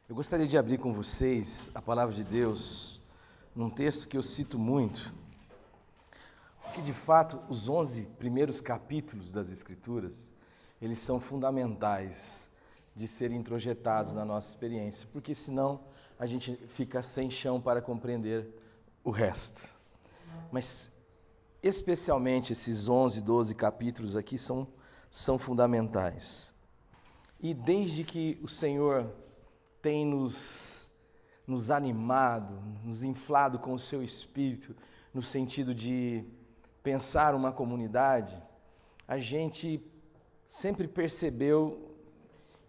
Eu gostaria de abrir com vocês a palavra de Deus num texto que eu cito muito, porque de fato os 11 primeiros capítulos das Escrituras, eles são fundamentais de serem introjetados na nossa experiência, porque senão a gente fica sem chão para compreender o resto. Mas especialmente esses 11, 12 capítulos aqui são fundamentais. E desde que o Senhor tem nos animado, nos inflado com o seu espírito, no sentido de pensar uma comunidade, a gente sempre percebeu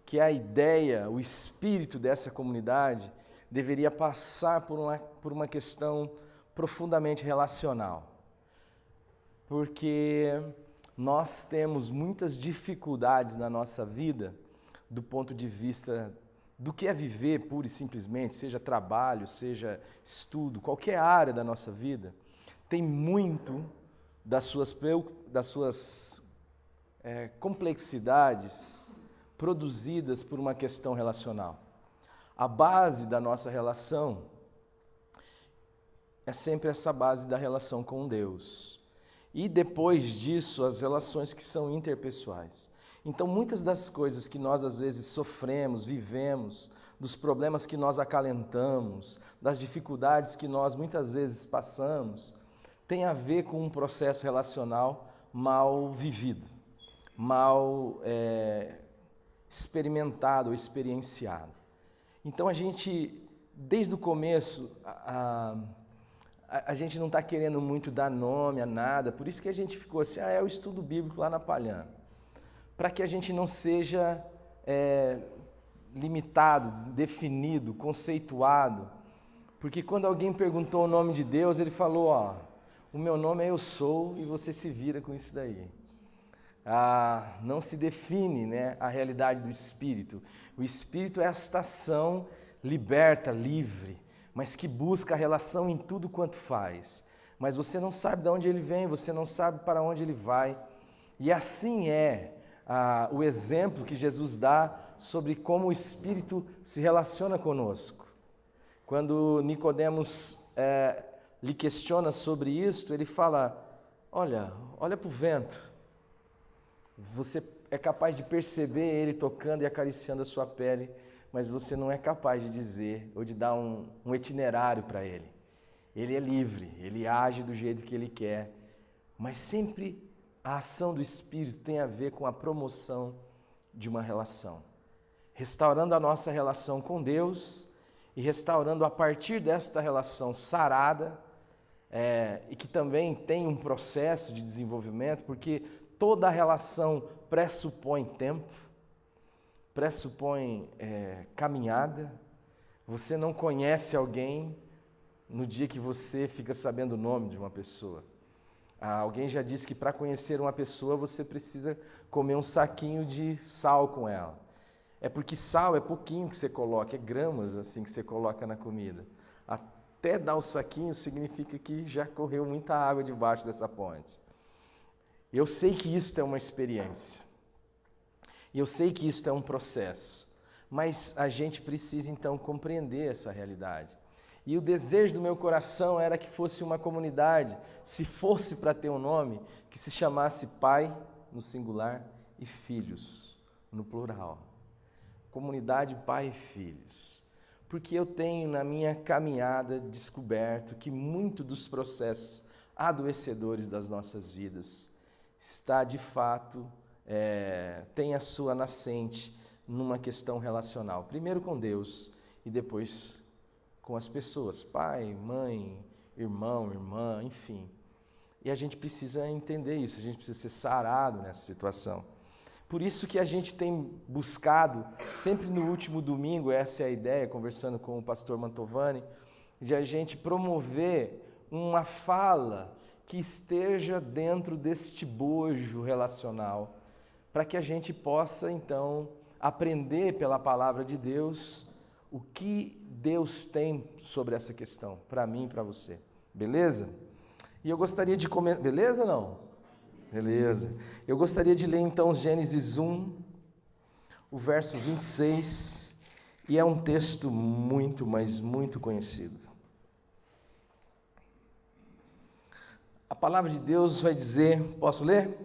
que a ideia, o espírito dessa comunidade deveria passar por uma questão profundamente relacional. Porque nós temos muitas dificuldades na nossa vida do ponto de vista do que é viver pura e simplesmente, seja trabalho, seja estudo, qualquer área da nossa vida, tem muito das suas complexidades produzidas por uma questão relacional. A base da nossa relação é sempre essa base da relação com Deus. E depois disso, as relações que são interpessoais. Então, muitas das coisas que nós às vezes sofremos, vivemos, dos problemas que nós acalentamos, das dificuldades que nós muitas vezes passamos, tem a ver com um processo relacional mal vivido, mal experimentado ou experienciado. Então, a gente, desde o começo, a gente não está querendo muito dar nome a nada, por isso que a gente ficou assim, é o estudo bíblico lá na Palhana. Para que a gente não seja limitado, definido, conceituado. Porque quando alguém perguntou o nome de Deus, ele falou, o meu nome é Eu Sou e você se vira com isso daí. Não se define, né, a realidade do Espírito. O Espírito é esta ação liberta, livre, mas que busca a relação em tudo quanto faz. Mas você não sabe de onde ele vem, você não sabe para onde ele vai. E assim é o exemplo que Jesus dá sobre como o Espírito se relaciona conosco. Quando Nicodemos lhe questiona sobre isso, ele fala, olha para o vento. Você é capaz de perceber ele tocando e acariciando a sua pele, mas você não é capaz de dizer ou de dar um itinerário para ele. Ele é livre, ele age do jeito que ele quer, mas sempre a ação do Espírito tem a ver com a promoção de uma relação. Restaurando a nossa relação com Deus e restaurando a partir desta relação sarada, e que também tem um processo de desenvolvimento, porque toda relação pressupõe tempo, pressupõe caminhada. Você não conhece alguém no dia que você fica sabendo o nome de uma pessoa. Alguém já disse que para conhecer uma pessoa você precisa comer um saquinho de sal com ela. É porque sal é pouquinho que você coloca, é gramas assim que você coloca na comida. Até dar o saquinho significa que já correu muita água debaixo dessa ponte. Eu sei que isso é uma experiência. E eu sei que isso é um processo. Mas a gente precisa então compreender essa realidade. E o desejo do meu coração era que fosse uma comunidade, se fosse para ter um nome, que se chamasse Pai, no singular, e Filhos, no plural. Comunidade Pai e Filhos. Porque eu tenho na minha caminhada descoberto que muito dos processos adoecedores das nossas vidas está de fato, tem a sua nascente numa questão relacional. Primeiro com Deus e depois com as pessoas, pai, mãe, irmão, irmã, enfim. E a gente precisa entender isso, a gente precisa ser sarado nessa situação. Por isso que a gente tem buscado, sempre no último domingo, essa é a ideia, conversando com o pastor Mantovani, de a gente promover uma fala que esteja dentro deste bojo relacional, para que a gente possa, então, aprender pela palavra de Deus o que Deus tem sobre essa questão, para mim e para você. Beleza? E eu gostaria de começar... Beleza ou não? Beleza. Eu gostaria de ler então Gênesis 1, o verso 26, E é um texto muito, mas muito conhecido. A palavra de Deus vai dizer, posso ler?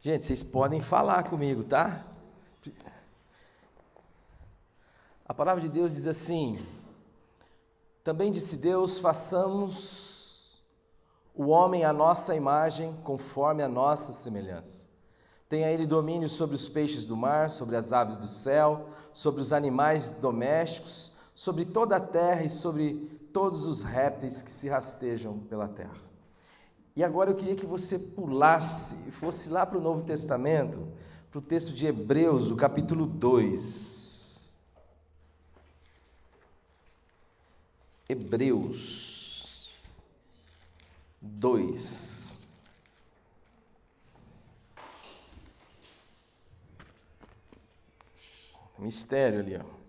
Gente, vocês podem falar comigo, tá? A palavra de Deus diz assim: também disse Deus, façamos o homem à nossa imagem, conforme a nossa semelhança. Tenha ele domínio sobre os peixes do mar, sobre as aves do céu, sobre os animais domésticos, sobre toda a terra e sobre todos os répteis que se rastejam pela terra. E agora eu queria que você pulasse e fosse lá para o Novo Testamento, para o texto de Hebreus, o capítulo 2. Hebreus 2. Mistério ali, ó.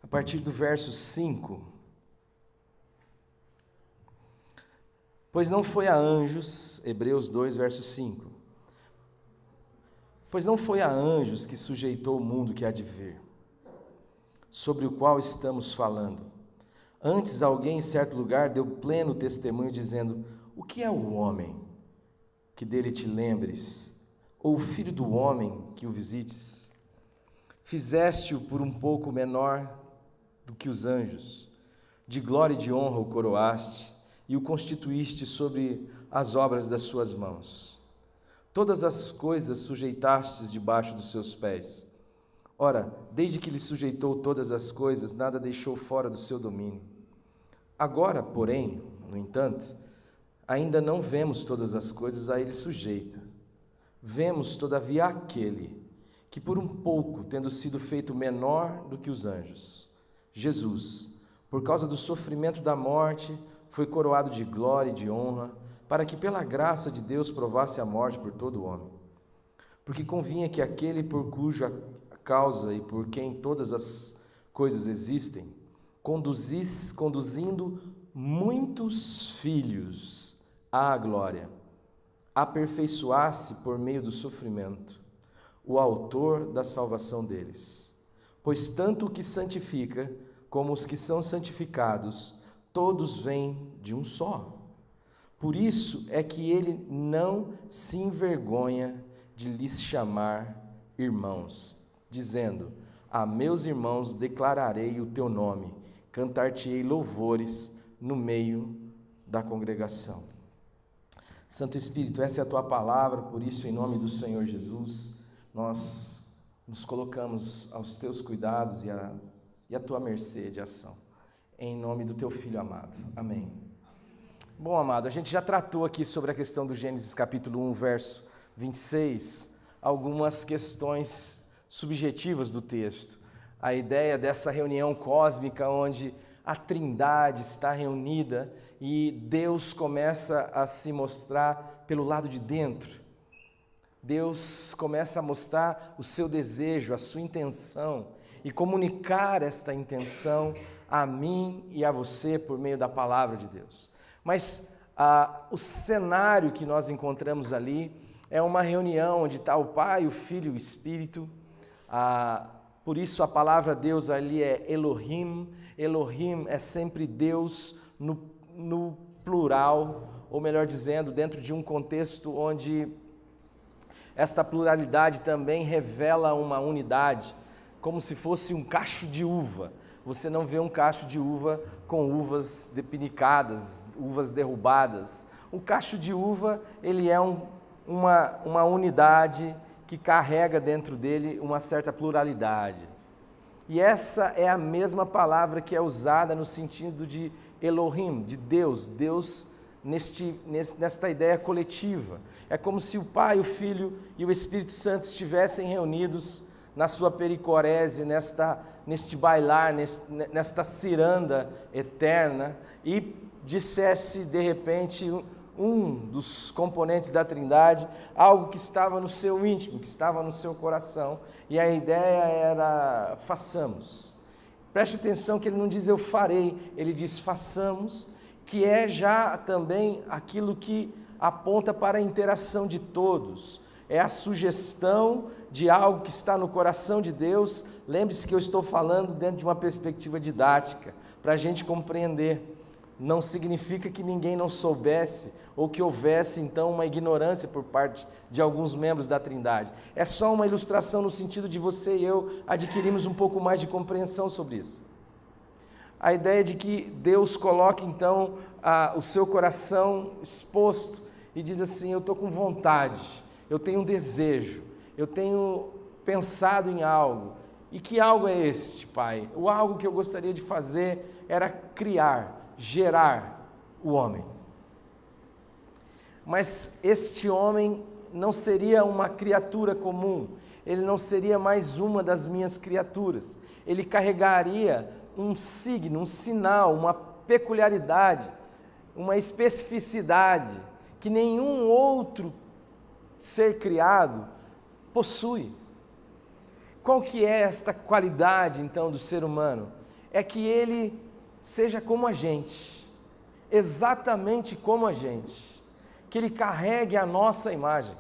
A partir do verso 5. Pois não foi a anjos, Hebreus 2, verso 5. Pois não foi a anjos que sujeitou o mundo que há de vir, sobre o qual estamos falando. Antes alguém em certo lugar deu pleno testemunho, dizendo: o que é o homem, que dele te lembres? Ou o filho do homem, que o visites? Fizeste-o por um pouco menor do que os anjos, de glória e de honra o coroaste, e o constituíste sobre as obras das suas mãos. Todas as coisas sujeitastes debaixo dos seus pés. Ora, desde que lhe sujeitou todas as coisas, nada deixou fora do seu domínio. Agora, porém, no entanto, ainda não vemos todas as coisas a ele sujeita. Vemos, todavia, aquele que por um pouco, tendo sido feito menor do que os anjos, Jesus, por causa do sofrimento da morte, foi coroado de glória e de honra, para que pela graça de Deus provasse a morte por todo homem. Porque convinha que aquele por cuja causa e por quem todas as coisas existem, conduzindo muitos filhos à glória, aperfeiçoasse por meio do sofrimento o autor da salvação deles. Pois tanto o que santifica como os que são santificados, todos vêm de um só. Por isso é que ele não se envergonha de lhes chamar irmãos, dizendo: a meus irmãos declararei o teu nome, cantar-te-ei louvores no meio da congregação. Santo Espírito, essa é a tua palavra, por isso, em nome do Senhor Jesus, nós nos colocamos aos teus cuidados e à tua mercê de ação. Em nome do teu Filho amado. Amém. Bom, amado, a gente já tratou aqui sobre a questão do Gênesis capítulo 1, verso 26, algumas questões subjetivas do texto. A ideia dessa reunião cósmica onde a Trindade está reunida e Deus começa a se mostrar pelo lado de dentro. Deus começa a mostrar o seu desejo, a sua intenção e comunicar esta intenção a mim e a você por meio da palavra de Deus. Mas o cenário que nós encontramos ali é uma reunião onde está o Pai, o Filho e o Espírito. Por isso a palavra Deus ali é Elohim. Elohim é sempre Deus no plural, ou melhor dizendo, dentro de um contexto onde esta pluralidade também revela uma unidade, como se fosse um cacho de uva. Você não vê um cacho de uva com uvas depinicadas, uvas derrubadas. O cacho de uva, ele é uma unidade que carrega dentro dele uma certa pluralidade. E essa é a mesma palavra que é usada no sentido de Elohim, de Deus, Deus nesta ideia coletiva. É como se o Pai, o Filho e o Espírito Santo estivessem reunidos na sua pericorese, neste bailar, nesta ciranda eterna, e dissesse de repente um dos componentes da Trindade, algo que estava no seu íntimo, que estava no seu coração, e a ideia era façamos. Preste atenção que ele não diz eu farei, ele diz façamos, que é já também aquilo que aponta para a interação de todos. É a sugestão de algo que está no coração de Deus. Lembre-se que eu estou falando dentro de uma perspectiva didática, para a gente compreender. Não significa que ninguém não soubesse ou que houvesse então uma ignorância por parte de alguns membros da Trindade. É só uma ilustração no sentido de você e eu adquirirmos um pouco mais de compreensão sobre isso. A ideia de que Deus coloque então o seu coração exposto e diz assim, eu estou com vontade, eu tenho um desejo, eu tenho pensado em algo. E que algo é este, Pai? O algo que eu gostaria de fazer era criar, gerar o homem. Mas este homem não seria uma criatura comum, ele não seria mais uma das minhas criaturas. Ele carregaria um signo, um sinal, uma peculiaridade, uma especificidade que nenhum outro ser criado possui. Qual que é esta qualidade, então, do ser humano? É que ele seja como a gente, exatamente como a gente, que ele carregue a nossa imagem,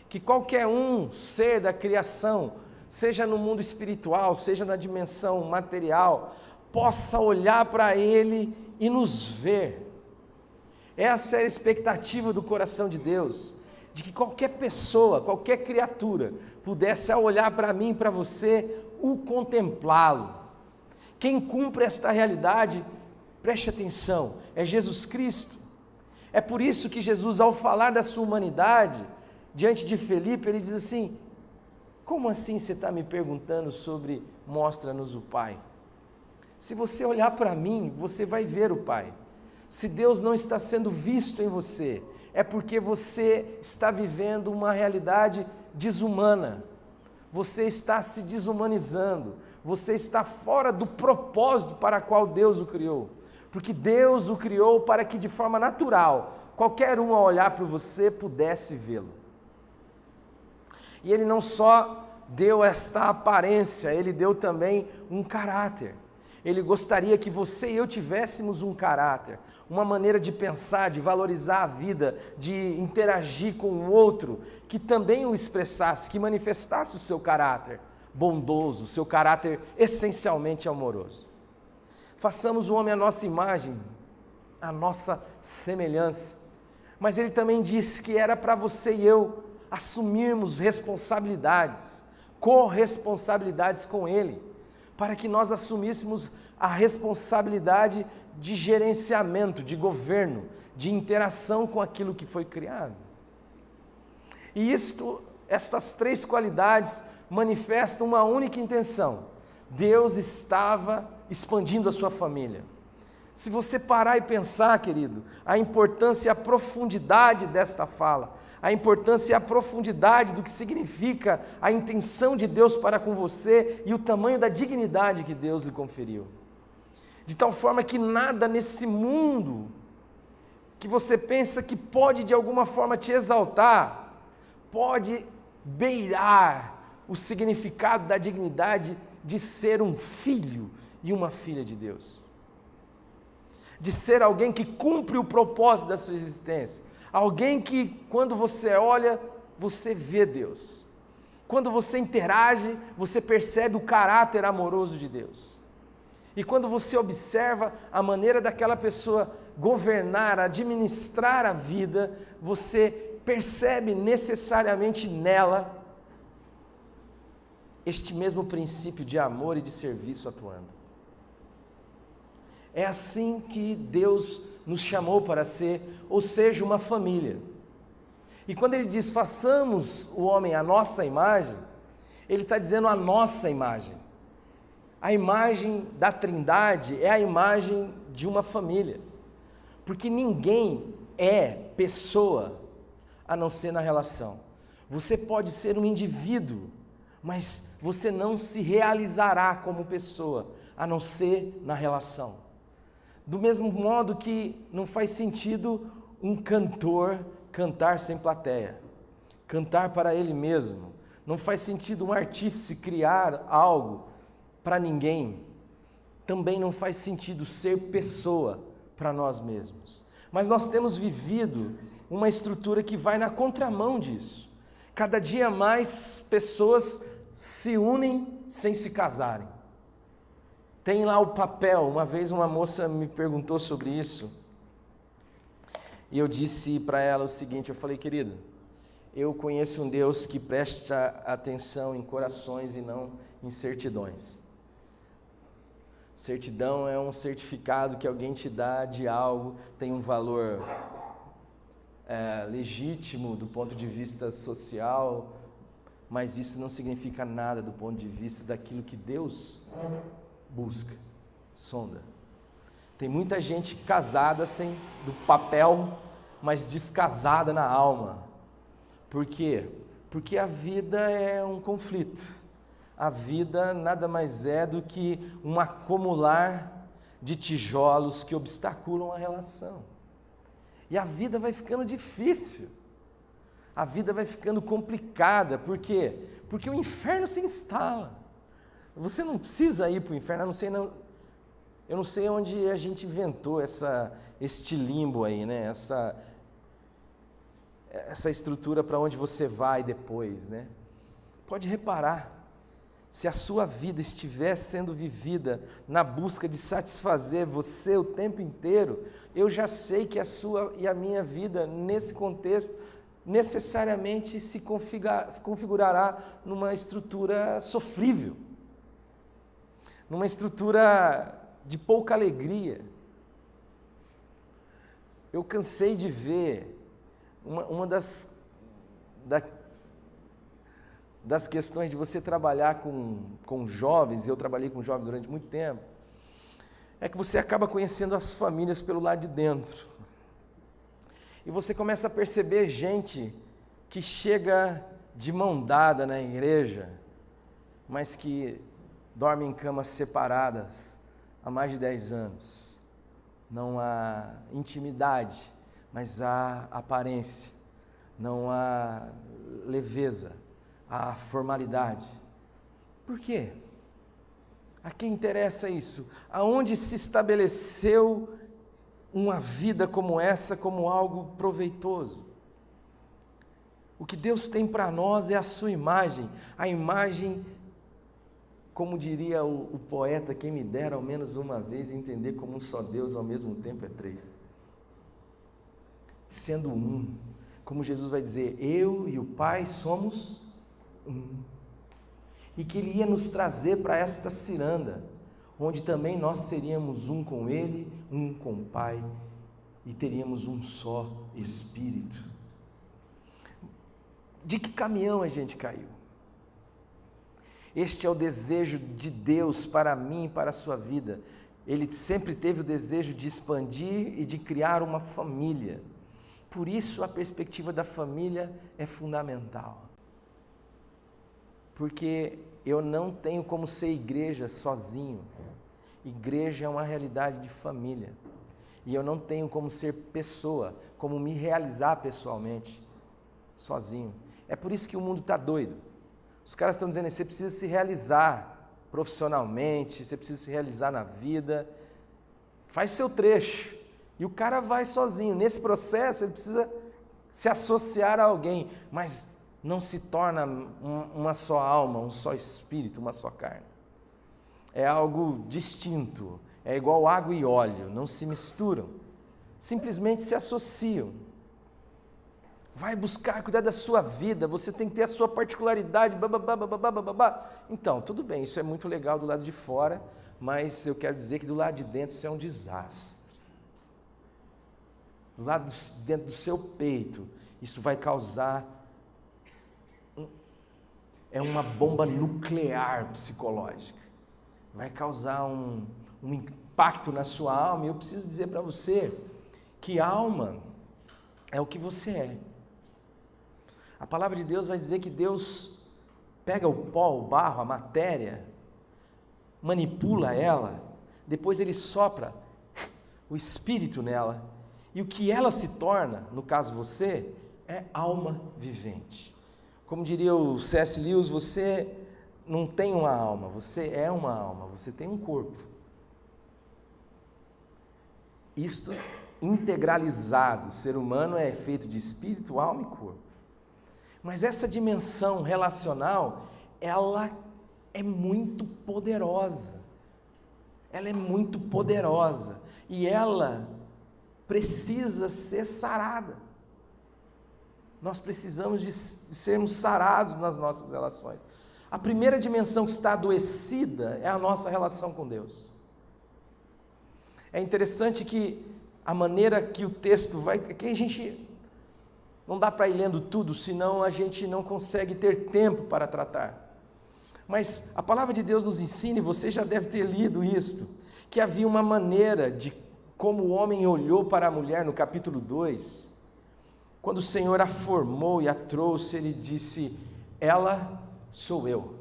que qualquer um ser da criação, seja no mundo espiritual, seja na dimensão material, possa olhar para ele e nos ver. Essa é a expectativa do coração de Deus, de que qualquer pessoa, qualquer criatura, pudesse ao olhar para mim e para você, o contemplá-lo. Quem cumpre esta realidade, preste atenção, é Jesus Cristo. É por isso que Jesus, ao falar da sua humanidade, diante de Felipe, ele diz assim, como assim você está me perguntando sobre mostra-nos o Pai? Se você olhar para mim, você vai ver o Pai. Se Deus não está sendo visto em você, é porque você está vivendo uma realidade desumana, você está se desumanizando, você está fora do propósito para qual Deus o criou, porque Deus o criou para que de forma natural, qualquer um ao olhar para você pudesse vê-lo. E Ele não só deu esta aparência, Ele deu também um caráter. Ele gostaria que você e eu tivéssemos um caráter, uma maneira de pensar, de valorizar a vida, de interagir com o outro, que também o expressasse, que manifestasse o seu caráter bondoso, o seu caráter essencialmente amoroso. Façamos o homem à nossa imagem, à nossa semelhança. Mas ele também disse que era para você e eu assumirmos responsabilidades, corresponsabilidades com ele, para que nós assumíssemos a responsabilidade de gerenciamento, de governo, de interação com aquilo que foi criado. E essas três qualidades manifestam uma única intenção. Deus estava expandindo a sua família. Se você parar e pensar, querido, a importância e a profundidade desta fala, a importância e a profundidade do que significa a intenção de Deus para com você e o tamanho da dignidade que Deus lhe conferiu. De tal forma que nada nesse mundo que você pensa que pode de alguma forma te exaltar, pode beirar o significado da dignidade de ser um filho e uma filha de Deus. De ser alguém que cumpre o propósito da sua existência. Alguém que, quando você olha, você vê Deus. Quando você interage, você percebe o caráter amoroso de Deus. E quando você observa a maneira daquela pessoa governar, administrar a vida, você percebe necessariamente nela este mesmo princípio de amor e de serviço atuando. É assim que Deus nos chamou para ser, ou seja, uma família. E quando Ele diz, façamos o homem à nossa imagem, Ele está dizendo a nossa imagem. A imagem da Trindade é a imagem de uma família. Porque ninguém é pessoa a não ser na relação. Você pode ser um indivíduo, mas você não se realizará como pessoa, a não ser na relação. Do mesmo modo que não faz sentido um cantor cantar sem plateia, cantar para ele mesmo. Não faz sentido um artífice criar algo para ninguém. Também não faz sentido ser pessoa para nós mesmos. Mas nós temos vivido uma estrutura que vai na contramão disso. Cada dia mais pessoas se unem sem se casarem. Tem lá o papel. Uma vez uma moça me perguntou sobre isso. E eu disse para ela o seguinte, eu falei, querida, eu conheço um Deus que presta atenção em corações e não em certidões. Certidão é um certificado que alguém te dá de algo, tem um valor legítimo do ponto de vista social, mas isso não significa nada do ponto de vista daquilo que Deus busca, sonda. Tem muita gente casada do papel, mas descasada na alma. Por quê? Porque a vida é um conflito. A vida nada mais é do que um acumular de tijolos que obstaculam a relação. E a vida vai ficando difícil. A vida vai ficando complicada. Por quê? Porque o inferno se instala. Você não precisa ir para o inferno, eu não sei onde a gente inventou este limbo aí, né? Essa estrutura para onde você vai depois, né? Pode reparar, se a sua vida estiver sendo vivida na busca de satisfazer você o tempo inteiro, eu já sei que a sua e a minha vida, nesse contexto, necessariamente se configurará numa estrutura sofrível, numa estrutura de pouca alegria. Eu cansei de ver uma das questões de você trabalhar com jovens, e eu trabalhei com jovens durante muito tempo, é que você acaba conhecendo as famílias pelo lado de dentro. E você começa a perceber gente que chega de mão dada na igreja, mas que dorme em camas separadas há mais de 10 anos. Não há intimidade, mas há aparência. Não há leveza, há formalidade. Por quê? A quem interessa isso? Aonde se estabeleceu uma vida como essa como algo proveitoso? O que Deus tem para nós é a sua imagem, a imagem, como diria o poeta, quem me dera ao menos uma vez entender como um só Deus ao mesmo tempo é três. Sendo um, como Jesus vai dizer, eu e o Pai somos um. E que Ele ia nos trazer para esta ciranda, onde também nós seríamos um com Ele, um com o Pai, e teríamos um só Espírito. De que caminhão a gente caiu? Este é o desejo de Deus para mim e para a sua vida. Ele sempre teve o desejo de expandir e de criar uma família. Por isso a perspectiva da família é fundamental. Porque eu não tenho como ser igreja sozinho. Igreja é uma realidade de família. E eu não tenho como ser pessoa, como me realizar pessoalmente, sozinho. É por isso que o mundo está doido. Os caras estão dizendo, você precisa se realizar profissionalmente, você precisa se realizar na vida. Faz seu trecho. E o cara vai sozinho. Nesse processo, ele precisa se associar a alguém, mas não se torna uma só alma, um só espírito, uma só carne. É algo distinto, é igual água e óleo, não se misturam, simplesmente se associam. Vai buscar cuidar da sua vida, você tem que ter a sua particularidade, Então, tudo bem, isso é muito legal do lado de fora, mas eu quero dizer que do lado de dentro isso é um desastre. Do lado dentro do seu peito, isso vai causar uma bomba nuclear psicológica. Vai causar um impacto na sua alma. E eu preciso dizer para você que alma é o que você é. A palavra de Deus vai dizer que Deus pega o pó, o barro, a matéria, manipula ela, depois Ele sopra o Espírito nela, E o que ela se torna, no caso você, é alma vivente. Como diria o C.S. Lewis, você não tem uma alma, você é uma alma, você tem um corpo. Isto integralizado, o ser humano é feito de espírito, alma e corpo. Mas essa dimensão relacional, ela é muito poderosa. Ela é muito poderosa. E ela precisa ser sarada. Nós precisamos de sermos sarados nas nossas relações. A primeira dimensão que está adoecida é a nossa relação com Deus. É interessante que a maneira que o texto vai, que a gente não dá para ir lendo tudo, senão a gente não consegue ter tempo para tratar. Mas a palavra de Deus nos ensina, e você já deve ter lido isso, que havia uma maneira de como o homem olhou para a mulher no capítulo 2, quando o Senhor a formou e a trouxe, ele disse: ela sou eu.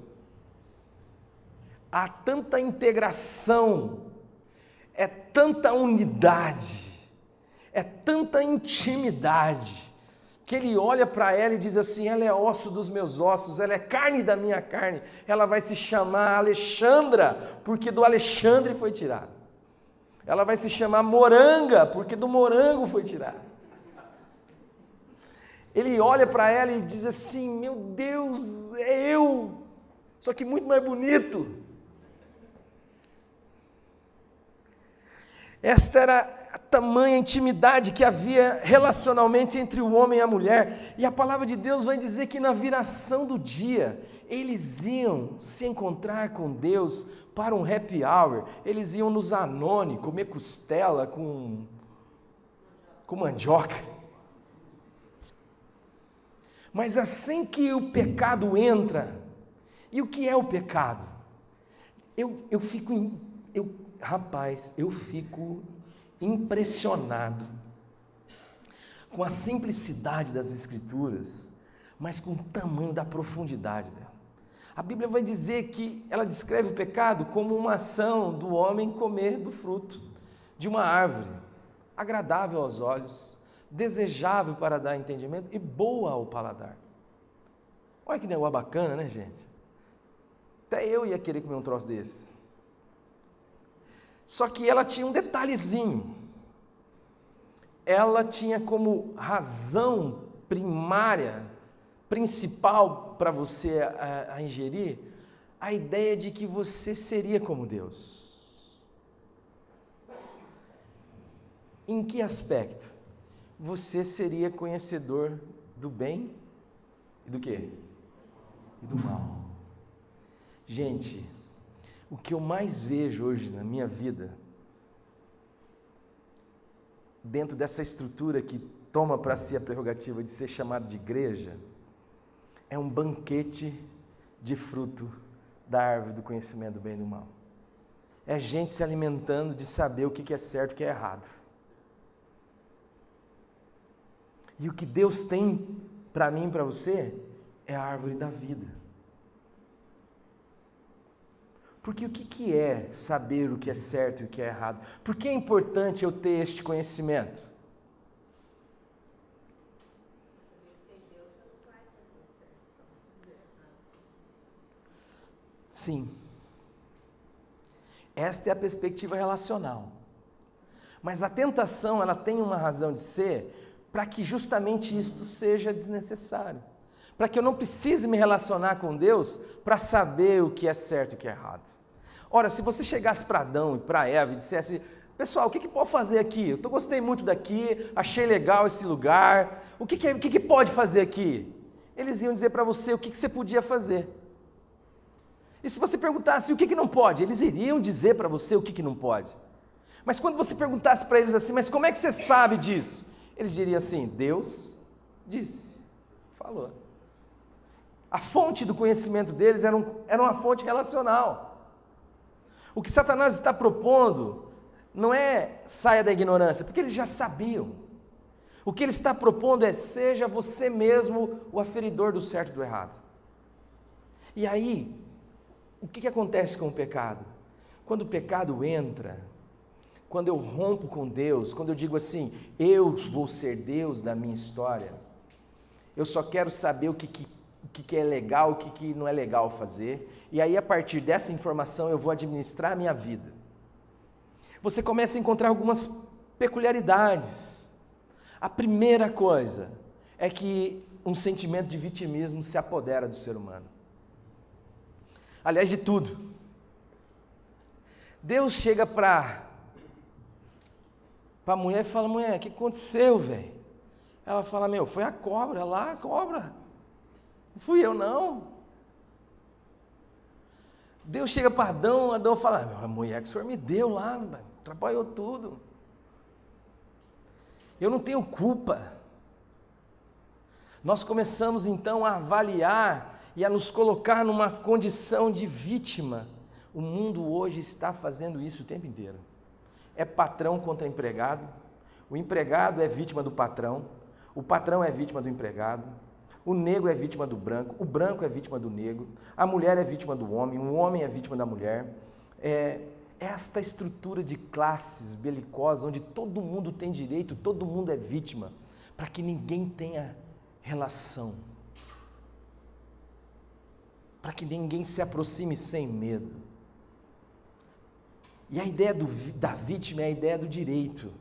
Há tanta integração, é tanta unidade, é tanta intimidade, que ele olha para ela e diz assim: ela é osso dos meus ossos, ela é carne da minha carne, ela vai se chamar Alexandra, porque do Alexandre foi tirado. Ela vai se chamar Moranga, porque do morango foi tirado. Ele olha para ela e diz assim: meu Deus, é eu, só que muito mais bonito. Esta era a tamanha intimidade que havia relacionalmente entre o homem e a mulher. E a palavra de Deus vai dizer que na viração do dia, eles iam se encontrar com Deus para um happy hour. Eles iam no Zanoni comer costela com mandioca. Mas assim que o pecado entra, e o que é o pecado? Eu fico impressionado com a simplicidade das Escrituras, mas com o tamanho da profundidade dela. A Bíblia vai dizer que ela descreve o pecado como uma ação do homem comer do fruto de uma árvore, agradável aos olhos, desejável para dar entendimento e boa ao paladar. Olha que negócio bacana, né, gente? Até eu ia querer comer um troço desse. Só que ela tinha um detalhezinho. Ela tinha como razão primária, principal para você a ingerir, a ideia de que você seria como Deus. Em que aspecto? Você seria conhecedor do bem e do quê? E do mal. Gente, o que eu mais vejo hoje na minha vida, dentro dessa estrutura que toma para si a prerrogativa de ser chamado de igreja, é um banquete de fruto da árvore do conhecimento do bem e do mal. É gente se alimentando de saber o que é certo e o que é errado. E o que Deus tem para mim e para você é a árvore da vida. Porque o que é saber o que é certo e o que é errado? Por que é importante eu ter este conhecimento? Sim. Esta é a perspectiva relacional. Mas a tentação, ela tem uma razão de ser para que justamente isto seja desnecessário. Para que eu não precise me relacionar com Deus para saber o que é certo e o que é errado. Ora, se você chegasse para Adão e para Eva e dissesse: pessoal, o que pode fazer aqui? Eu gostei muito daqui, achei legal esse lugar, o que pode fazer aqui? Eles iam dizer para você o que você podia fazer. E se você perguntasse o que não pode, eles iriam dizer para você o que não pode. Mas quando você perguntasse para eles assim: mas como é que você sabe disso? Eles diriam assim: Deus disse, falou. A fonte do conhecimento deles era uma fonte relacional. O que Satanás está propondo não é saia da ignorância, porque eles já sabiam. O que ele está propondo é: seja você mesmo o aferidor do certo e do errado. E aí, o que acontece com o pecado? Quando o pecado entra, quando eu rompo com Deus, quando eu digo assim, eu vou ser Deus da minha história, eu só quero saber o que é legal, o que não é legal fazer, e aí a partir dessa informação eu vou administrar a minha vida. Você começa a encontrar algumas peculiaridades. A primeira coisa é que um sentimento de vitimismo se apodera do ser humano. Aliás, de tudo. Deus chega para a mulher e fala, mulher, o que aconteceu, velho? Ela fala, foi a cobra lá, a cobra. Não fui eu, não. Deus chega para Adão fala, a mulher que o Senhor me deu lá, atrapalhou tudo. Eu não tenho culpa. Nós começamos então a avaliar e a nos colocar numa condição de vítima. O mundo hoje está fazendo isso o tempo inteiro. É patrão contra empregado, o empregado é vítima do patrão, o patrão é vítima do empregado, o negro é vítima do branco, o branco é vítima do negro, a mulher é vítima do homem, o homem é vítima da mulher. Esta estrutura de classes belicosa, onde todo mundo tem direito, todo mundo é vítima, para que ninguém tenha relação, para que ninguém se aproxime sem medo. E a ideia da vítima é a ideia do direito.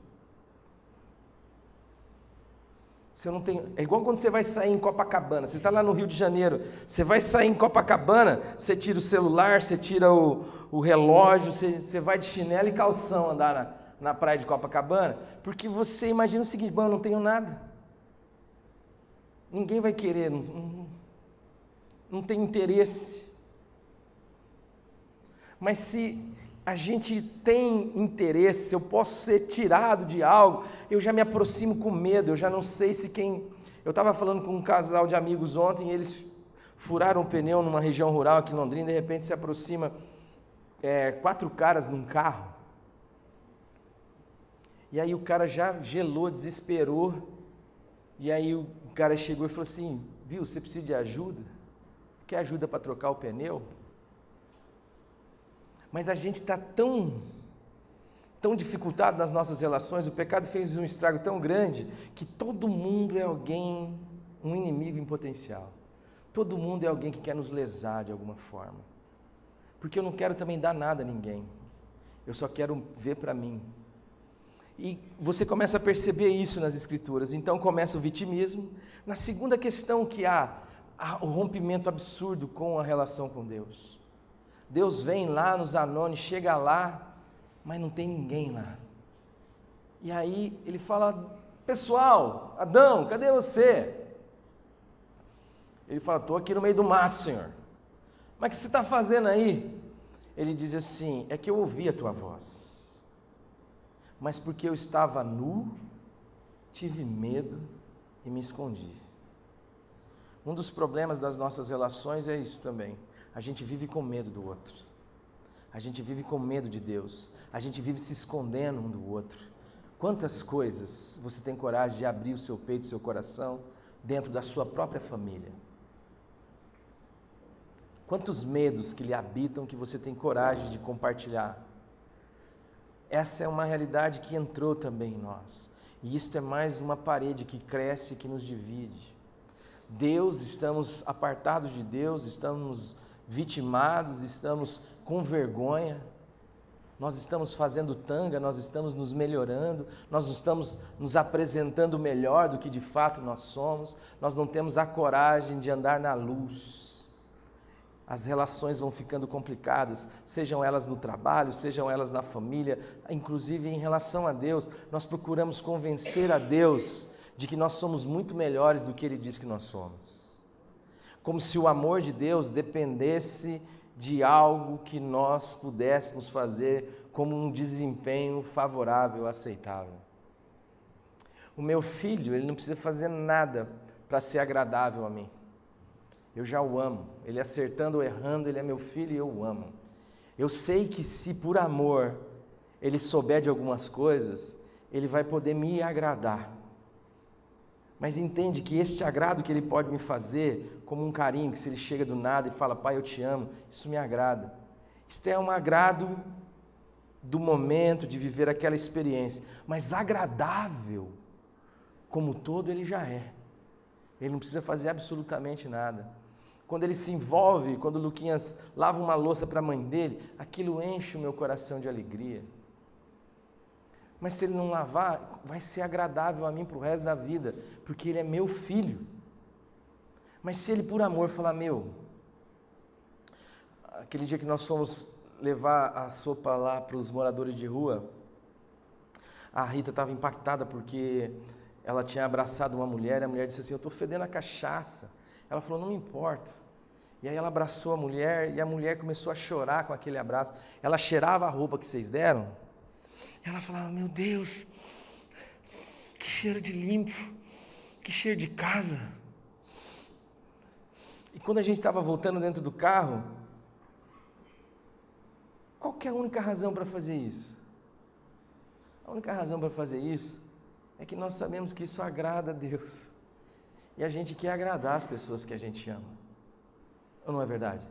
Você não tem, é igual quando você vai sair em Copacabana, você está lá no Rio de Janeiro, você vai sair em Copacabana, você tira o celular, você tira o relógio, você vai de chinelo e calção andar na praia de Copacabana, porque você imagina o seguinte, eu não tenho nada, ninguém vai querer, não tem interesse. Mas se a gente tem interesse, eu posso ser tirado de algo, eu já me aproximo com medo, eu já não sei se quem... Eu estava falando com um casal de amigos ontem, eles furaram um pneu numa região rural aqui em Londrina, de repente se aproxima 4 caras num carro, e aí o cara já gelou, desesperou, e aí o cara chegou e falou assim, viu, você precisa de ajuda? Quer ajuda para trocar o pneu? Mas a gente está tão dificultado nas nossas relações, o pecado fez um estrago tão grande, que todo mundo é alguém, um inimigo em potencial. Todo mundo é alguém que quer nos lesar de alguma forma. Porque eu não quero também dar nada a ninguém. Eu só quero ver para mim. E você começa a perceber isso nas Escrituras. Então começa o vitimismo. Na segunda questão que há o rompimento absurdo com a relação com Deus. Deus vem lá nos Anones, chega lá, mas não tem ninguém lá. E aí ele fala, pessoal, Adão, cadê você? Ele fala, estou aqui no meio do mato, Senhor. Mas o que você está fazendo aí? Ele diz assim, é que eu ouvi a tua voz, mas porque eu estava nu, tive medo e me escondi. Um dos problemas das nossas relações é isso também. A gente vive com medo do outro. A gente vive com medo de Deus. A gente vive se escondendo um do outro. Quantas coisas você tem coragem de abrir o seu peito, o seu coração, dentro da sua própria família? Quantos medos que lhe habitam que você tem coragem de compartilhar? Essa é uma realidade que entrou também em nós. E isto é mais uma parede que cresce e que nos divide. Estamos apartados de Deus, estamos vitimados, estamos com vergonha, nós estamos fazendo tanga, nós estamos nos melhorando, nós estamos nos apresentando melhor do que de fato nós somos, nós não temos a coragem de andar na luz. As relações vão ficando complicadas, sejam elas no trabalho, sejam elas na família, inclusive em relação a Deus, nós procuramos convencer a Deus de que nós somos muito melhores do que Ele diz que nós somos. Como se o amor de Deus dependesse de algo que nós pudéssemos fazer como um desempenho favorável, aceitável. O meu filho, ele não precisa fazer nada para ser agradável a mim. Eu já o amo. Ele acertando ou errando, ele é meu filho e eu o amo. Eu sei que se por amor ele souber de algumas coisas, ele vai poder me agradar. Mas entende que este agrado que ele pode me fazer, como um carinho, que se ele chega do nada e fala, pai, eu te amo, isso me agrada. Isto é um agrado do momento, de viver aquela experiência, mas agradável como todo ele já é. Ele não precisa fazer absolutamente nada. Quando ele se envolve, quando o Luquinhas lava uma louça para a mãe dele, aquilo enche o meu coração de alegria. Mas se ele não lavar, vai ser agradável a mim para o resto da vida, porque ele é meu filho. Mas se ele por amor falar, aquele dia que nós fomos levar a sopa lá para os moradores de rua, a Rita estava impactada porque ela tinha abraçado uma mulher, e a mulher disse assim, eu estou fedendo a cachaça. Ela falou, não me importa. E aí ela abraçou a mulher, e a mulher começou a chorar com aquele abraço. Ela cheirava a roupa que vocês deram, ela falava, meu Deus, que cheiro de limpo, que cheiro de casa. E quando a gente estava voltando dentro do carro, qual que é a única razão para fazer isso? A única razão para fazer isso é que nós sabemos que isso agrada a Deus. E a gente quer agradar as pessoas que a gente ama. Ou não é verdade?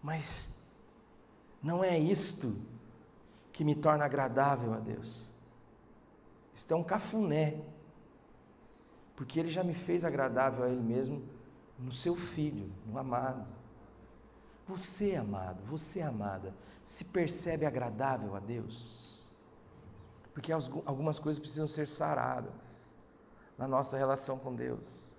Mas não é isto que me torna agradável a Deus. Isto é um cafuné. Porque Ele já me fez agradável a Ele mesmo no seu Filho, no amado. Você, amado, você, amada, se percebe agradável a Deus? Porque algumas coisas precisam ser saradas na nossa relação com Deus.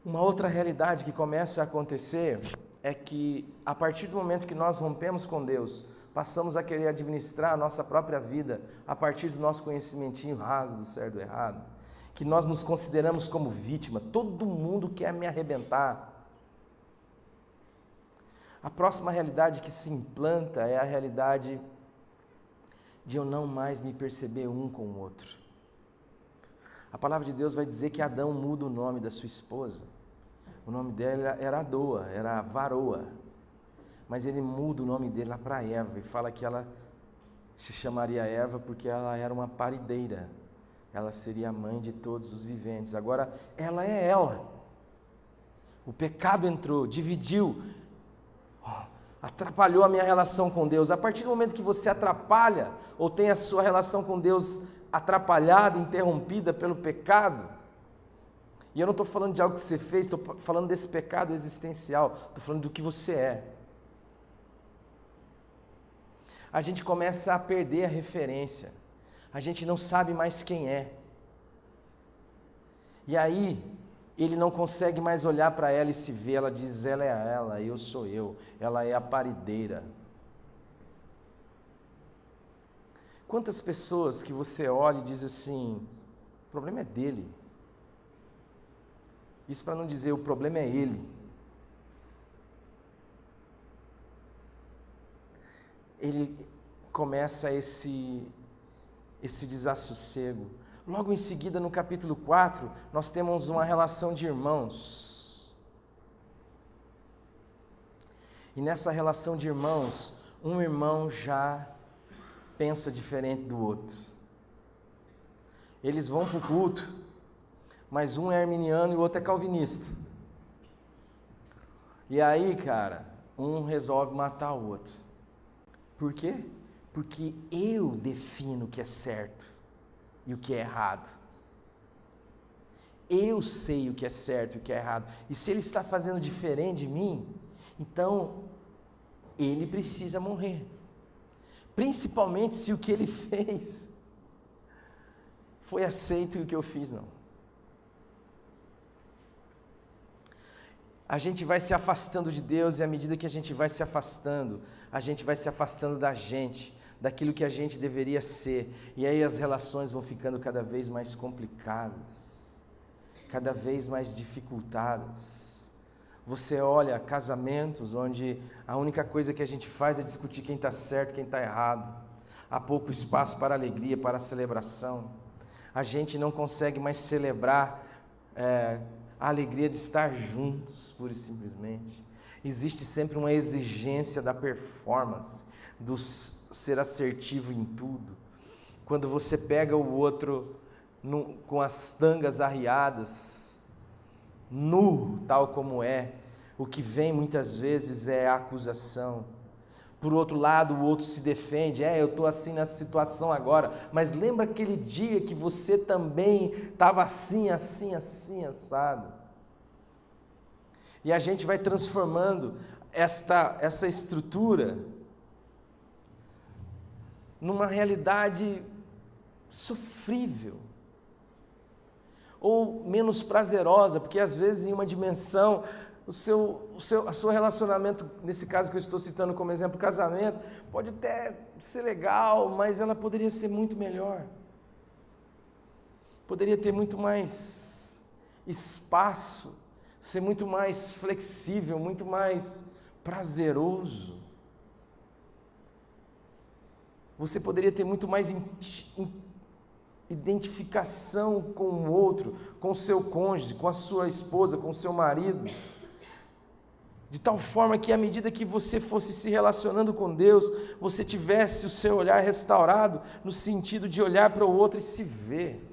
Uma outra realidade que começa a acontecer é que, a partir do momento que nós rompemos com Deus, passamos a querer administrar a nossa própria vida a partir do nosso conhecimentinho raso do certo e do errado, que nós nos consideramos como vítima, todo mundo quer me arrebentar. A próxima realidade que se implanta é a realidade de eu não mais me perceber um com o outro. A palavra de Deus vai dizer que Adão muda o nome da sua esposa. O nome dela era Adoa, era Varoa. Mas ele muda o nome dela para Eva e fala que ela se chamaria Eva porque ela era uma parideira. Ela seria a mãe de todos os viventes. Agora, ela é ela. O pecado entrou, dividiu, atrapalhou a minha relação com Deus. A partir do momento que você atrapalha ou tem a sua relação com Deus atrapalhada, interrompida pelo pecado, e eu não estou falando de algo que você fez, estou falando desse pecado existencial, estou falando do que você é. A gente começa a perder a referência, a gente não sabe mais quem é. E aí, ele não consegue mais olhar para ela e se ver, ela diz, ela é ela, eu sou eu, ela é a parideira. Quantas pessoas que você olha e diz assim, o problema é dele. Isso para não dizer, o problema é ele. Ele começa esse desassossego. Logo em seguida, no capítulo 4, nós temos uma relação de irmãos. E nessa relação de irmãos, um irmão já pensa diferente do outro. Eles vão para o culto, mas um é arminiano e o outro é calvinista. E aí, cara, um resolve matar o outro. Por quê? Porque eu defino o que é certo e o que é errado. Eu sei o que é certo e o que é errado. E se ele está fazendo diferente de mim, então ele precisa morrer. Principalmente se o que ele fez foi aceito e o que eu fiz não. A gente vai se afastando de Deus e à medida que a gente vai se afastando da gente, daquilo que a gente deveria ser. E aí as relações vão ficando cada vez mais complicadas, cada vez mais dificultadas. Você olha casamentos onde a única coisa que a gente faz é discutir quem está certo e quem está errado. Há pouco espaço para alegria, para celebração. A gente não consegue mais celebrar a alegria de estar juntos, pura e simplesmente. Existe sempre uma exigência da performance, do ser assertivo em tudo. Quando você pega o outro com as tangas arriadas, nu tal como é, o que vem muitas vezes é a acusação. Por outro lado, o outro se defende, eu estou assim nessa situação agora, mas lembra aquele dia que você também estava assim, assado? E a gente vai transformando essa estrutura numa realidade sofrível, ou menos prazerosa, porque às vezes em uma dimensão, o seu relacionamento, nesse caso que eu estou citando como exemplo, casamento, pode até ser legal, mas ela poderia ser muito melhor. Poderia ter muito mais espaço, ser muito mais flexível, muito mais prazeroso. Você poderia ter muito mais identificação com o outro, com o seu cônjuge, com a sua esposa, com o seu marido, de tal forma que à medida que você fosse se relacionando com Deus, você tivesse o seu olhar restaurado, no sentido de olhar para o outro e se ver,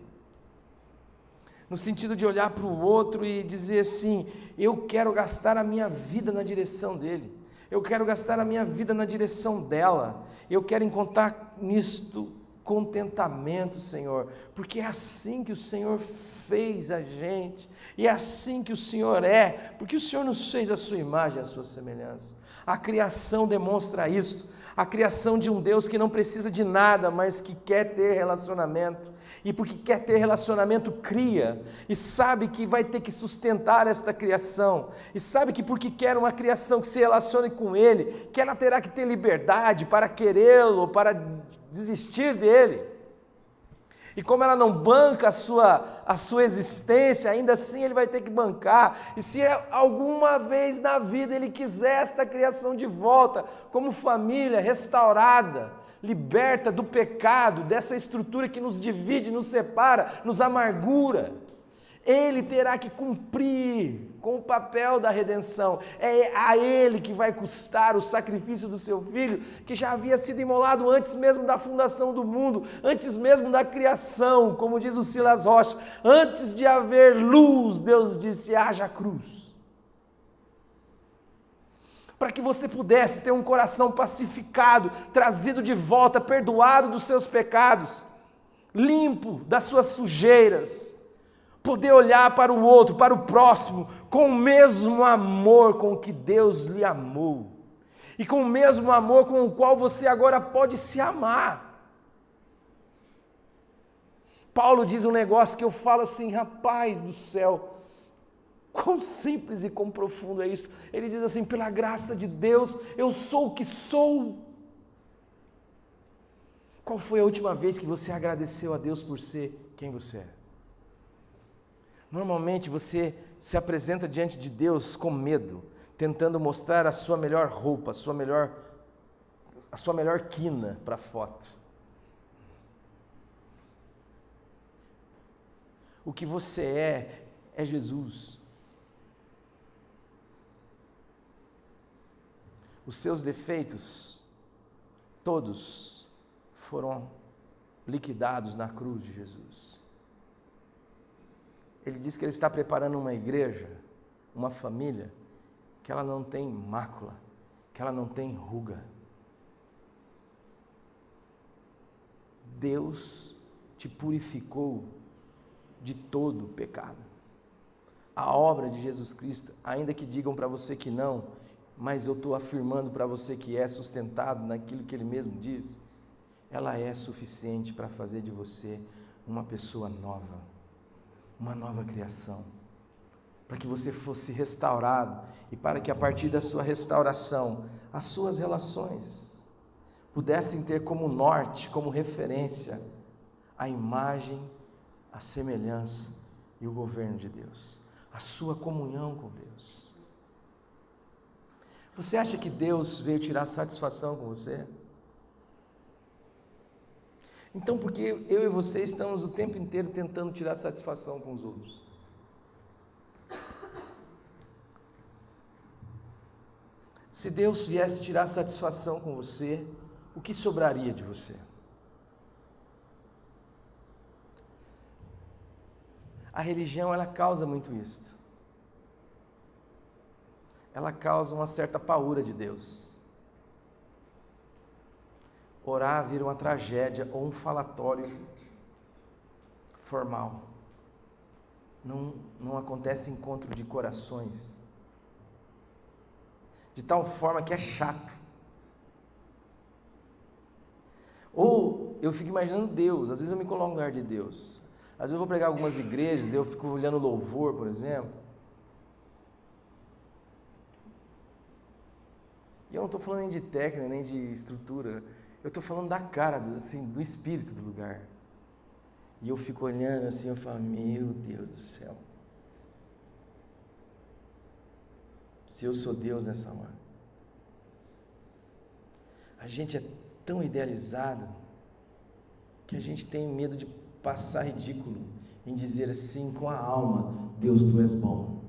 no sentido de olhar para o outro e dizer assim: eu quero gastar a minha vida na direção dele, eu quero gastar a minha vida na direção dela, eu quero encontrar nisto contentamento, Senhor, porque é assim que o Senhor fez a gente, e é assim que o Senhor é, porque o Senhor nos fez a sua imagem, a sua semelhança. A criação demonstra isso, a criação de um Deus que não precisa de nada, mas que quer ter relacionamento, e porque quer ter relacionamento, cria, e sabe que vai ter que sustentar esta criação, e sabe que porque quer uma criação que se relacione com Ele, que ela terá que ter liberdade para querê-lo, para desistir dele, e como ela não banca a sua existência, ainda assim Ele vai ter que bancar, e se alguma vez na vida Ele quiser esta criação de volta, como família restaurada, liberta do pecado, dessa estrutura que nos divide, nos separa, nos amargura, Ele terá que cumprir com o papel da redenção. É a Ele que vai custar o sacrifício do seu Filho, que já havia sido imolado antes mesmo da fundação do mundo, antes mesmo da criação, como diz o Silas Rocha, antes de haver luz, Deus disse: haja cruz. Para que você pudesse ter um coração pacificado, trazido de volta, perdoado dos seus pecados, limpo das suas sujeiras, poder olhar para o outro, para o próximo, com o mesmo amor com que Deus lhe amou, e com o mesmo amor com o qual você agora pode se amar. Paulo diz um negócio que eu falo assim: rapaz do céu, quão simples e quão profundo é isso. Ele diz assim: pela graça de Deus, eu sou o que sou. Qual foi a última vez que você agradeceu a Deus por ser quem você é? Normalmente você se apresenta diante de Deus com medo, tentando mostrar a sua melhor roupa, a sua melhor quina para a foto. O que você é Jesus. Os seus defeitos, todos foram liquidados na cruz de Jesus. Ele diz que Ele está preparando uma igreja, uma família, que ela não tem mácula, que ela não tem ruga. Deus te purificou de todo o pecado. A obra de Jesus Cristo, ainda que digam para você que não, mas eu estou afirmando para você que é sustentado naquilo que Ele mesmo diz, ela é suficiente para fazer de você uma pessoa nova, uma nova criação, para que você fosse restaurado e para que a partir da sua restauração, as suas relações pudessem ter como norte, como referência, a imagem, a semelhança e o governo de Deus, a sua comunhão com Deus. Você acha que Deus veio tirar satisfação com você? Então, por que eu e você estamos o tempo inteiro tentando tirar satisfação com os outros? Se Deus viesse tirar satisfação com você, o que sobraria de você? A religião, ela causa muito isso. ela causa uma certa paura de Deus. Orar vira uma tragédia ou um falatório formal. Não acontece encontro de corações. De tal forma que é chato. Ou eu fico imaginando Deus, às vezes eu me coloco no lugar de Deus. Às vezes eu vou pregar algumas igrejas, eu fico olhando louvor, por exemplo. E eu não estou falando nem de técnica, nem de estrutura. Eu estou falando da cara, assim, do espírito do lugar. E eu fico olhando assim, eu falo, meu Deus do céu. Se eu sou Deus nessa hora. A gente é tão idealizado que a gente tem medo de passar ridículo em dizer assim com a alma, Deus, tu és bom.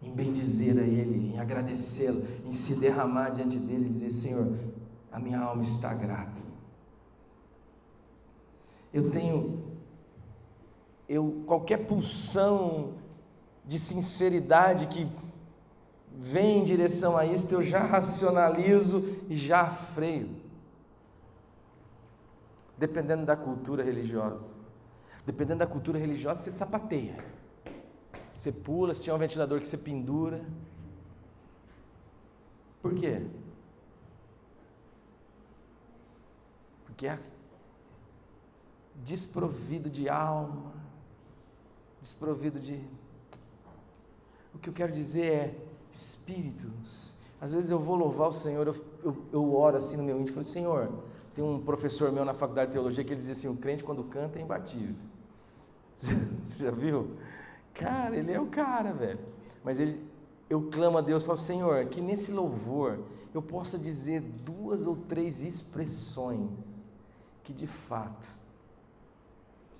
Em bendizer a Ele, em agradecê-lo, em se derramar diante dEle e dizer, Senhor, a minha alma está grata. Qualquer pulsão de sinceridade que vem em direção a isso, eu já racionalizo e já freio. Dependendo da cultura religiosa. Dependendo da cultura religiosa, você sapateia. Você pula, se tiver um ventilador que você pendura. Por quê? Porque é desprovido de alma, desprovido de... O que eu quero dizer é espíritos. Às vezes eu vou louvar o Senhor, eu oro assim no meu íntimo, falo, Senhor, tem um professor meu na faculdade de teologia que ele dizia assim, o crente quando canta é imbatível. Você já viu? Cara, ele é o cara, velho. Mas eu clamo a Deus e falo, Senhor, que nesse louvor eu possa dizer 2 ou 3 expressões que de fato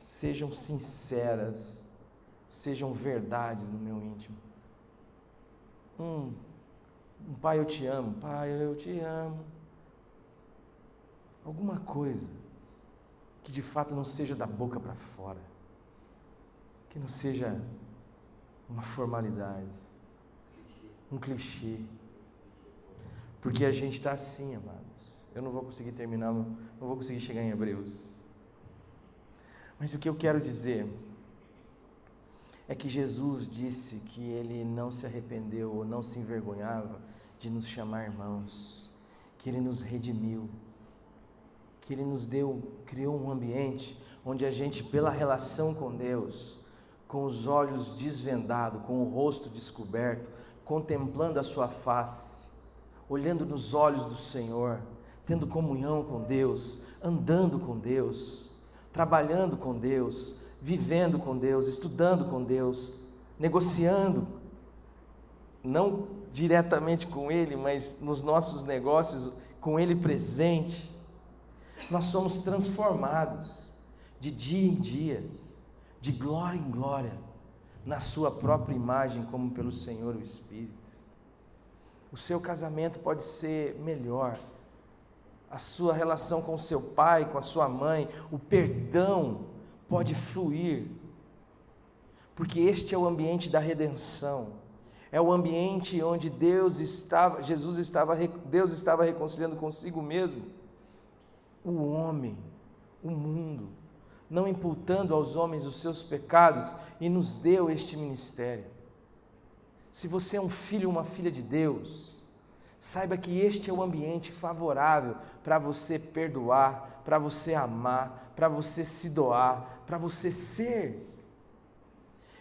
sejam sinceras, sejam verdades no meu íntimo. Pai, eu te amo. Pai, eu te amo. Alguma coisa que de fato não seja da boca para fora, que não seja uma formalidade, um clichê, porque a gente está assim, amados. Eu não vou conseguir terminar, não vou conseguir chegar em Hebreus, mas o que eu quero dizer é que Jesus disse que Ele não se arrependeu ou não se envergonhava de nos chamar irmãos, que Ele nos redimiu, que Ele nos criou um ambiente onde a gente, pela relação com Deus, com os olhos desvendados, com o rosto descoberto, contemplando a sua face, olhando nos olhos do Senhor, tendo comunhão com Deus, andando com Deus, trabalhando com Deus, vivendo com Deus, estudando com Deus, negociando, não diretamente com Ele, mas nos nossos negócios, com Ele presente, nós somos transformados de dia em dia, de glória em glória, na sua própria imagem, como pelo Senhor o Espírito. O seu casamento pode ser melhor, a sua relação com o seu pai, com a sua mãe, o perdão pode fluir, porque este é o ambiente da redenção, é o ambiente onde Deus estava reconciliando consigo mesmo, o homem, o mundo, não imputando aos homens os seus pecados, e nos deu este ministério. Se você é um filho ou uma filha de Deus, saiba que este é o ambiente favorável para você perdoar, para você amar, para você se doar, para você ser.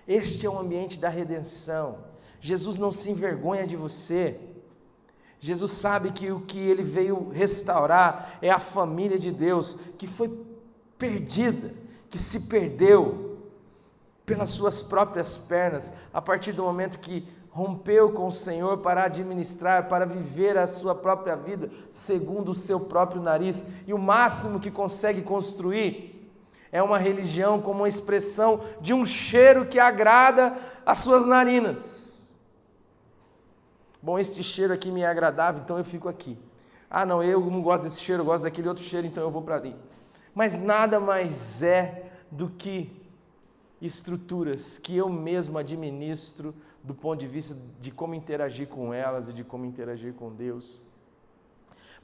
Este é o ambiente da redenção. Jesus não se envergonha de você. Jesus sabe que o que Ele veio restaurar é a família de Deus, que foi perdida, que se perdeu pelas suas próprias pernas, a partir do momento que rompeu com o Senhor para administrar, para viver a sua própria vida, segundo o seu próprio nariz, e o máximo que consegue construir é uma religião como uma expressão de um cheiro que agrada as suas narinas. Bom, esse cheiro aqui me é agradável, então eu fico aqui. Ah não, eu não gosto desse cheiro, eu gosto daquele outro cheiro, então eu vou para ali. Mas nada mais é do que estruturas que eu mesmo administro do ponto de vista de como interagir com elas e de como interagir com Deus.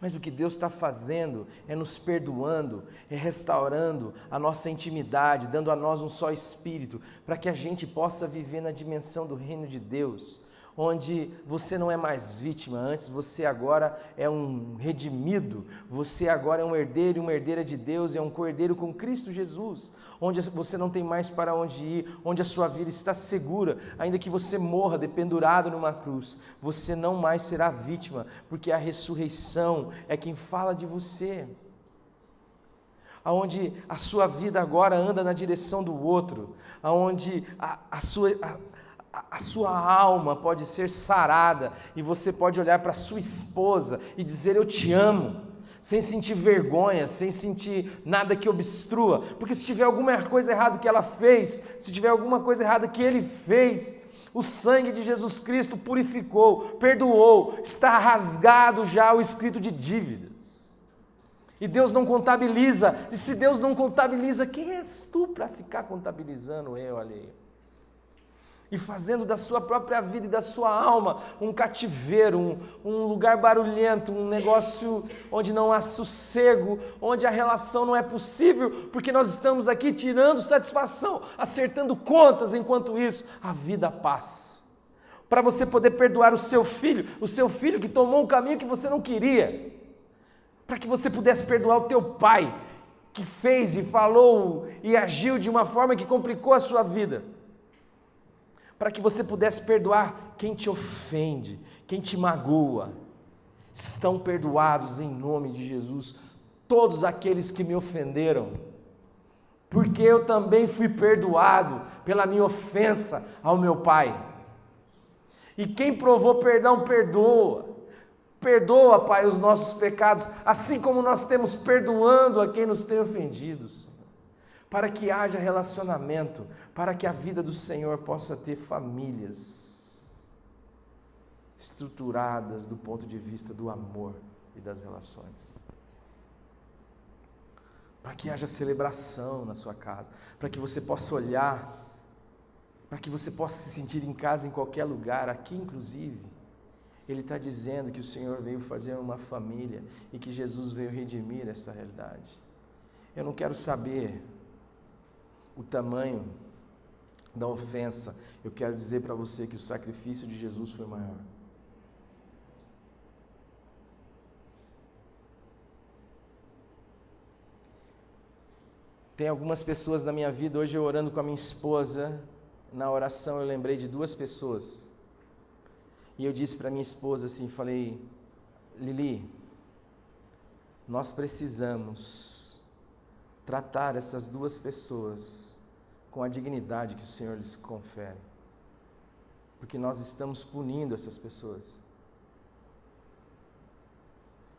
Mas o que Deus está fazendo é nos perdoando, é restaurando a nossa intimidade, dando a nós um só espírito, para que a gente possa viver na dimensão do reino de Deus, onde você não é mais vítima, antes você agora é um redimido, você agora é um herdeiro e uma herdeira de Deus, é um co-herdeiro com Cristo Jesus, onde você não tem mais para onde ir, onde a sua vida está segura, ainda que você morra dependurado numa cruz, você não mais será vítima, porque a ressurreição é quem fala de você, aonde a sua vida agora anda na direção do outro, aonde a sua alma pode ser sarada e você pode olhar para a sua esposa e dizer eu te amo, sem sentir vergonha, sem sentir nada que obstrua, porque se tiver alguma coisa errada que ela fez, se tiver alguma coisa errada que ele fez, o sangue de Jesus Cristo purificou, perdoou, está rasgado já o escrito de dívidas, e Deus não contabiliza, e se Deus não contabiliza, quem és tu para ficar contabilizando eu alheio? E fazendo da sua própria vida e da sua alma um cativeiro, um lugar barulhento, um negócio onde não há sossego, onde a relação não é possível, porque nós estamos aqui tirando satisfação, acertando contas, enquanto isso a vida passa. Para você poder perdoar o seu filho que tomou um caminho que você não queria, para que você pudesse perdoar o teu pai, que fez e falou e agiu de uma forma que complicou a sua vida, para que você pudesse perdoar quem te ofende, quem te magoa. Estão perdoados em nome de Jesus todos aqueles que me ofenderam, porque eu também fui perdoado pela minha ofensa ao meu pai. E quem provou perdão, perdoa. Perdoa, Pai, os nossos pecados, assim como nós temos perdoando a quem nos tem ofendidos, para que haja relacionamento, para que a vida do Senhor possa ter famílias estruturadas do ponto de vista do amor e das relações. Para que haja celebração na sua casa, para que você possa olhar, para que você possa se sentir em casa em qualquer lugar, aqui inclusive. Ele está dizendo que o Senhor veio fazer uma família e que Jesus veio redimir essa realidade. Eu não quero saber o tamanho da ofensa, eu quero dizer para você que o sacrifício de Jesus foi maior. Tem algumas pessoas na minha vida, hoje eu orando com a minha esposa, na oração eu lembrei de duas pessoas, e eu disse para minha esposa assim, falei, Lili, nós precisamos tratar essas duas pessoas com a dignidade que o Senhor lhes confere, porque nós estamos punindo essas pessoas.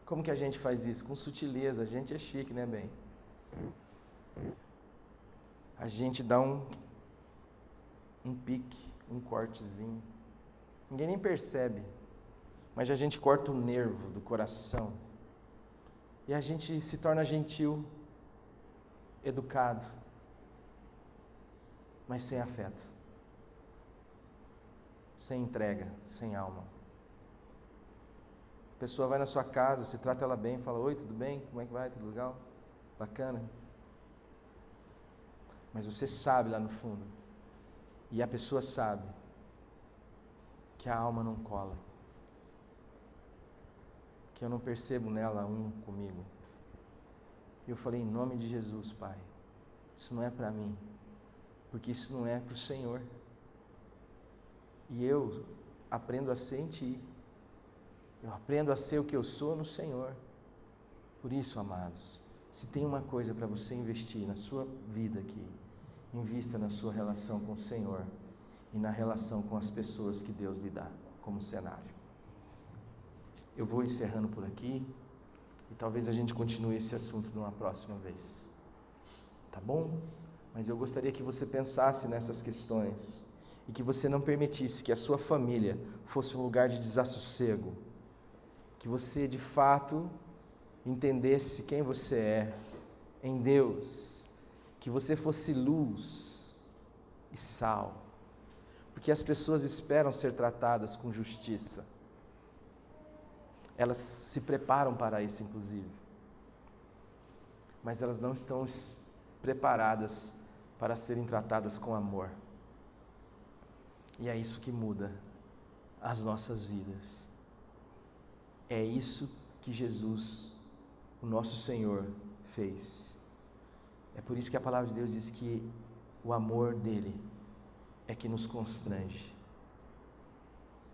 Como que a gente faz isso? Com sutileza, a gente é chique, né, bem? A gente dá um pique, um cortezinho, ninguém nem percebe, mas a gente corta o nervo do coração, e a gente se torna gentil, educado, mas sem afeto, sem entrega, sem alma. A pessoa vai na sua casa, você trata ela bem, fala, oi, tudo bem? Como é que vai? Tudo legal? Bacana? Mas você sabe lá no fundo, e a pessoa sabe, que a alma não cola, que eu não percebo nela um comigo. E eu falei, em nome de Jesus, Pai, isso não é para mim, porque isso não é para o Senhor. E eu aprendo a ser em Ti. Eu aprendo a ser o que eu sou no Senhor. Por isso, amados, se tem uma coisa para você investir na sua vida aqui, invista na sua relação com o Senhor e na relação com as pessoas que Deus lhe dá como cenário. Eu vou encerrando por aqui e talvez a gente continue esse assunto numa próxima vez. Tá bom? Mas eu gostaria que você pensasse nessas questões e que você não permitisse que a sua família fosse um lugar de desassossego, que você de fato entendesse quem você é em Deus, que você fosse luz e sal, Porque as pessoas esperam ser tratadas com justiça. Elas se preparam para isso, inclusive. Mas elas não estão preparadas para serem tratadas com amor. E é isso que muda as nossas vidas. É isso que Jesus, o nosso Senhor, fez. É por isso que a palavra de Deus diz que o amor dele é que nos constrange.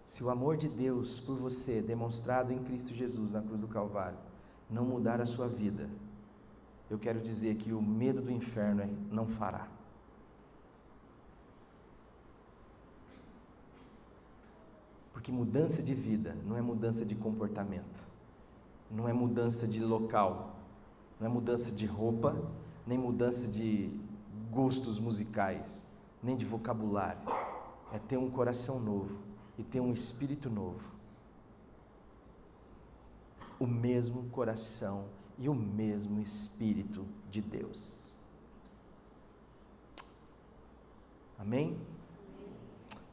Se o amor de Deus por você, demonstrado em Cristo Jesus na cruz do Calvário, não mudar a sua vida, eu quero dizer que o medo do inferno não fará. Porque mudança de vida não é mudança de comportamento, não é mudança de local, não é mudança de roupa, nem mudança de gostos musicais, nem de vocabulário. É ter um coração novo e ter um espírito novo. O mesmo coração e o mesmo Espírito de Deus. Amém?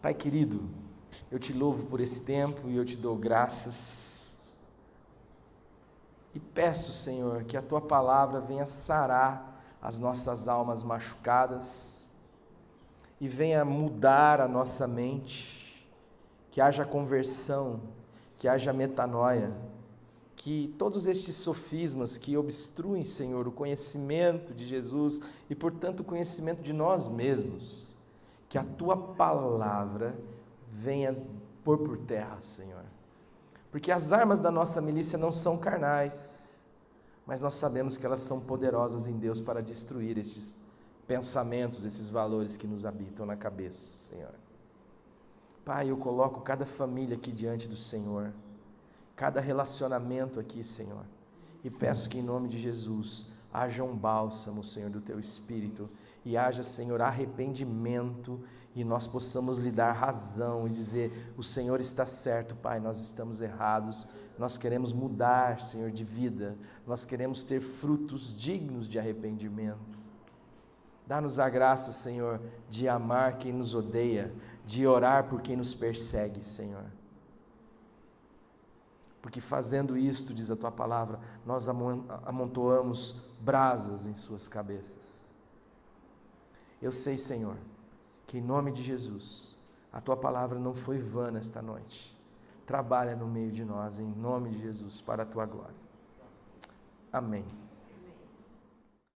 Pai querido, eu te louvo por esse tempo e eu te dou graças. E peço, Senhor, que a Tua palavra venha sarar as nossas almas machucadas e venha mudar a nossa mente, que haja conversão, que haja metanoia, que todos estes sofismas que obstruem, Senhor, o conhecimento de Jesus e, portanto, o conhecimento de nós mesmos, que a Tua palavra venha pôr por terra, Senhor. Porque as armas da nossa milícia não são carnais, mas nós sabemos que elas são poderosas em Deus para destruir esses pensamentos, esses valores que nos habitam na cabeça, Senhor. Pai, eu coloco cada família aqui diante do Senhor, cada relacionamento aqui, Senhor, e peço que em nome de Jesus haja um bálsamo, Senhor, do Teu Espírito, e haja, Senhor, arrependimento, e nós possamos lhe dar razão e dizer: o Senhor está certo, Pai, nós estamos errados, nós queremos mudar, Senhor, de vida, nós queremos ter frutos dignos de arrependimento. Dá-nos a graça, Senhor, de amar quem nos odeia, de orar por quem nos persegue, Senhor. Porque fazendo isto, diz a Tua palavra, nós amontoamos brasas em suas cabeças. Eu sei, Senhor, que em nome de Jesus, a Tua palavra não foi vã nesta noite. Trabalha no meio de nós, em nome de Jesus, para a Tua glória. Amém.